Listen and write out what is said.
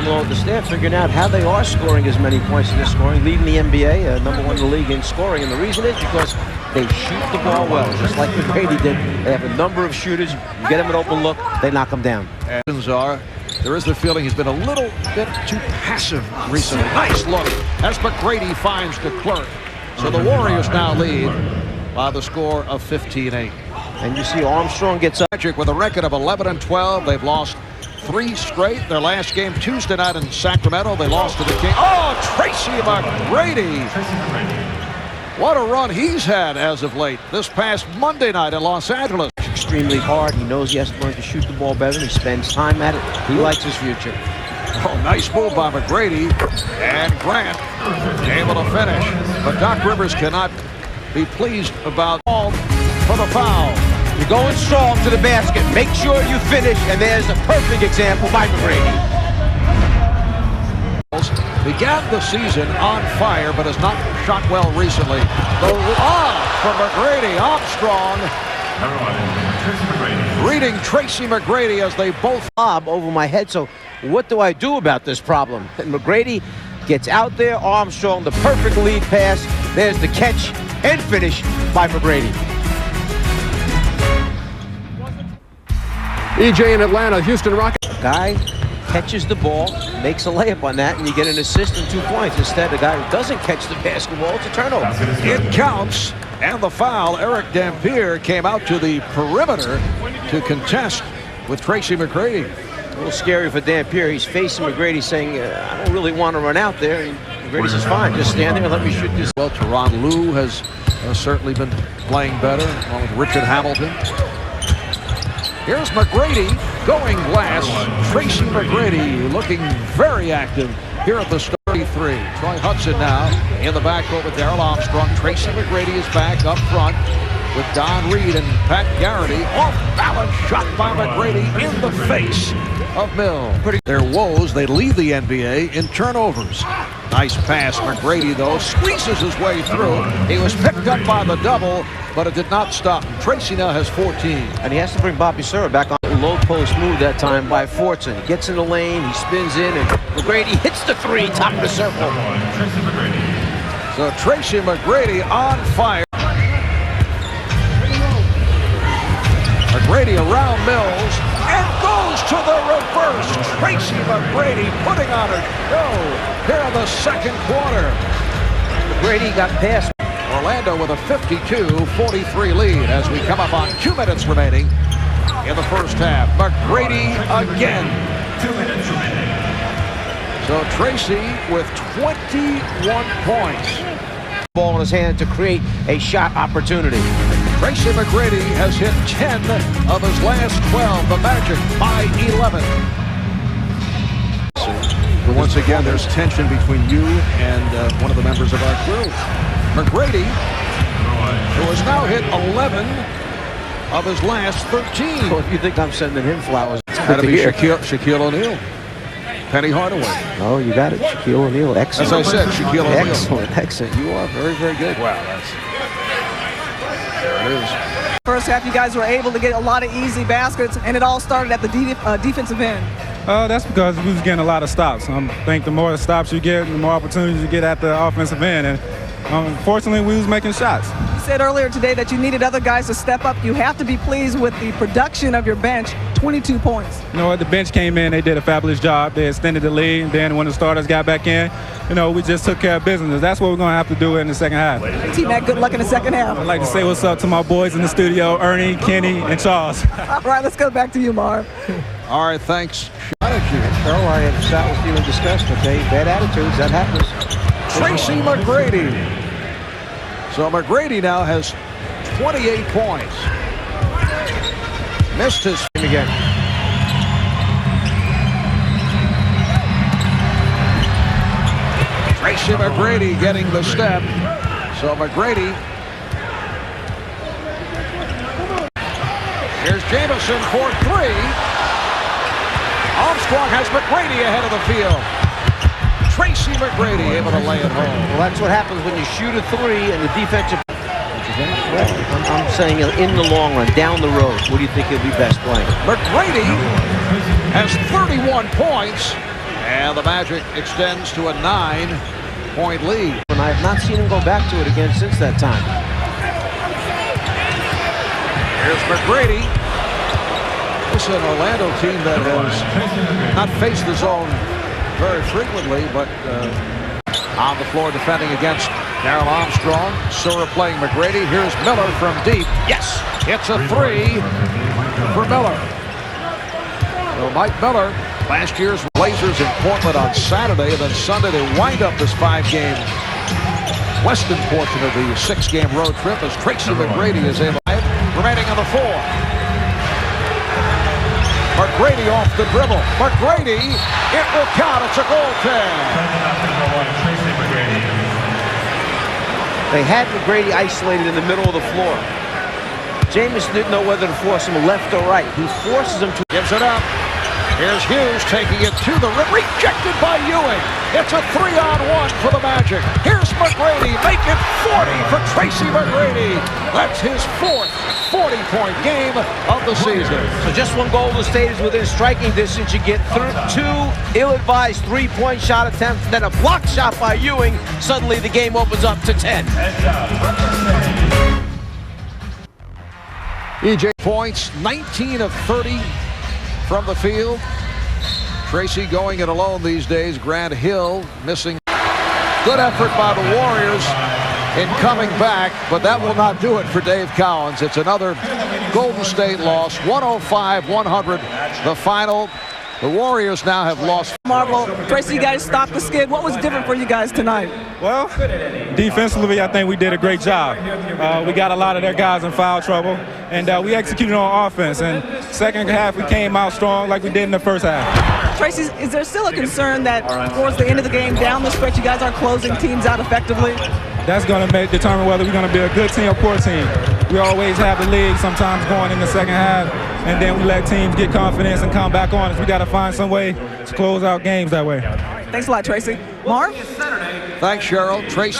below the staff figuring out how they are scoring as many points in this scoring, leading the NBA, #1 in the league in scoring. And the reason is because they shoot the ball well, just like McGrady did. They have a number of shooters. You get them an open look, they knock them down. There is the feeling he's been a little bit too passive recently. Nice look as McGrady finds the clerk. So the Warriors now lead by the score of 15-8. And you see Armstrong gets up. Magic with a record of 11-12. They've lost 3 straight. Their last game Tuesday night in Sacramento, they lost to the Kings. Oh, Tracy McGrady. What a run he's had as of late. This past Monday night in Los Angeles. Extremely hard. He knows he has to learn to shoot the ball better. He spends time at it. He likes his future. Oh, nice move by McGrady. And Grant able to finish. But Doc Rivers cannot be pleased about all for the foul. You're going strong to the basket. Make sure you finish. And there's a perfect example by McGrady. Began the season on fire, but has not shot well recently. The lob for McGrady. Armstrong reading Tracy McGrady as they both lob over my head. So what do I do about this problem? And McGrady gets out there. Armstrong, the perfect lead pass. There's the catch and finish by McGrady. EJ in Atlanta, Houston Rockets. Guy catches the ball, makes a layup on that, and you get an assist and 2 points. Instead, the guy who doesn't catch the basketball, it's a turnover. It counts. And the foul, E.Dampier came out to the perimeter to contest with Tracy McGrady. A little scary for Dampier. He's facing McGrady saying, I don't really want to run out there. And McGrady says, fine, just stand there and let me shoot this. Well, Teron Lue has certainly been playing better, along with Richard Hamilton. Here's McGrady going glass. Tracy McGrady looking very active here at the start. 33. Troy Hudson now in the backcourt with Darrell Armstrong. Tracy McGrady is back up front with Don Reed and Pat Garrity. Off balance shot by McGrady in the face of Mill. Their woes, they lead the NBA in turnovers. Nice pass. McGrady, though, squeezes his way through. He was picked up by the double, but it did not stop him. Tracy now has 14. And he has to bring Bobby Serra back on. Low post move that time by Fortson. He gets in the lane, he spins in, and McGrady hits the 3, top of the circle. So Tracy McGrady on fire. McGrady around Mills and goes to the reverse. Tracy McGrady putting on a show here in the second quarter. McGrady got past Orlando with a 52-43 lead as we come up on 2 minutes remaining in the first half. McGrady again. 2 minutes remaining. So Tracy with 21 points. Ball in his hand to create a shot opportunity. Tracy McGrady has hit 10 of his last 12. The Magic by 11. So once again, there's tension between you and one of the members of our crew. McGrady, who has now hit 11 of his last 13. Well, if you think I'm sending him flowers, That'd be Shaquille O'Neal. Penny Hardaway. Oh, you got it. Shaquille O'Neal. Excellent. As I said, Shaquille O'Neal. Excellent. You are very, very good. Wow, there it is. First half, you guys were able to get a lot of easy baskets, and it all started at the defensive end. That's because we was getting a lot of stops. I think the more stops you get, the more opportunities you get at the offensive end. And unfortunately, we was making shots. You said earlier today that you needed other guys to step up. You have to be pleased with the production of your bench, 22 points. You know what, the bench came in, they did a fabulous job. They extended the lead, and then when the starters got back in, you know, we just took care of business. That's what we're going to have to do in the second half. T-Mac, good luck in the second half. I'd like to say what's up to my boys in the studio, Ernie, Kenny, and Charles. All right, let's go back to you, Marv. All right, thanks. I had a shot with you and discussed, okay? Bad attitudes, that happens. Tracy McGrady. So McGrady now has 28 points. Missed his again. Tracy McGrady getting the step. So McGrady. Here's Jamison for 3. Armstrong has McGrady ahead of the field. Tracy McGrady able to lay it home. Well, that's what happens when you shoot a 3 and the defensive. Well, I'm saying in the long run, down the road, what do you think he'll be best playing? McGrady has 31 points And the Magic extends to a 9-point lead. And I have not seen him go back to it again since that time. Here's McGrady. This is an Orlando team that has not faced the zone very frequently, but on the floor defending against Darrell Armstrong. Sura playing McGrady. Here's Miller from deep. Yes, it's a 3 for Miller. So Mike Miller, last year's Blazers in Portland on Saturday, and then Sunday they wind up this 5-game western portion of the 6-game road trip as Tracy McGrady is able. Remaining on the floor. McGrady off the dribble. McGrady, it will count. It's a goaltend. They had McGrady isolated in the middle of the floor. Jameis didn't know whether to force him left or right. He forces him to. Gives it up. Here's Hughes taking it to the rim. Rejected by Ewing. It's a 3-on-1 for the Magic. Here's McGrady. Make it 40 for Tracy McGrady. That's his 4th 40-point game of the season. So just when Golden State is within striking distance, you get two ill-advised 3-point shot attempts, then a block shot by Ewing. Suddenly the game opens up to 10. E.J. points, 19 of 30 from the field. Tracy going it alone these days. Grant Hill missing. Good effort by the Warriors in coming back, but that will not do it for Dave Cowens. It's another Golden State loss, 105-100 the final. The Warriors now have lost. Marvel, Tracy, you guys stopped the skid. What was different for you guys tonight? Well, defensively, I think we did a great job. We got a lot of their guys in foul trouble, and we executed on offense. And second half, we came out strong like we did in the first half. Tracy, is there still a concern that towards the end of the game, down the stretch, you guys aren't closing teams out effectively? That's going to determine whether we're going to be a good team or poor team. We always have the lead sometimes going in the second half, and then we let teams get confidence and come back on us. We got to find some way to close out games that way. Thanks a lot, Tracy. Marv? Thanks, Cheryl. Tracy.